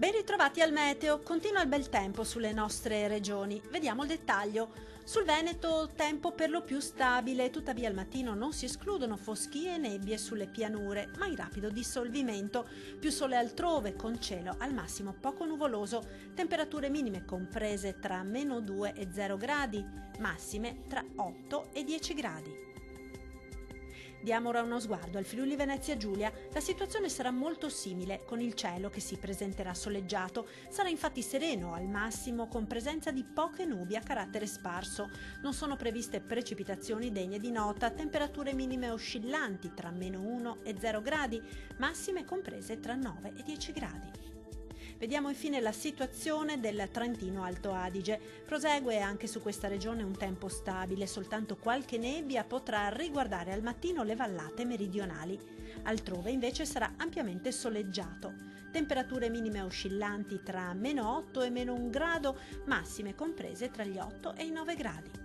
Ben ritrovati al meteo, continua il bel tempo sulle nostre regioni. Vediamo il dettaglio. Sul Veneto tempo per lo più stabile, tuttavia al mattino non si escludono foschie e nebbie sulle pianure, ma in rapido dissolvimento. Più sole altrove, con cielo al massimo poco nuvoloso, temperature minime comprese tra -2 e 0 gradi, massime tra 8 e 10 gradi. Diamo ora uno sguardo al Friuli Venezia Giulia. La situazione sarà molto simile, con il cielo che si presenterà soleggiato. Sarà infatti sereno al massimo, con presenza di poche nubi a carattere sparso. Non sono previste precipitazioni degne di nota, temperature minime oscillanti tra -1 e 0 gradi, massime comprese tra 9 e 10 gradi. Vediamo infine la situazione del Trentino Alto Adige. Prosegue anche su questa regione un tempo stabile, soltanto qualche nebbia potrà riguardare al mattino le vallate meridionali. Altrove invece sarà ampiamente soleggiato. Temperature minime oscillanti tra -8 e -1 grado, massime comprese tra gli 8 e i 9 gradi.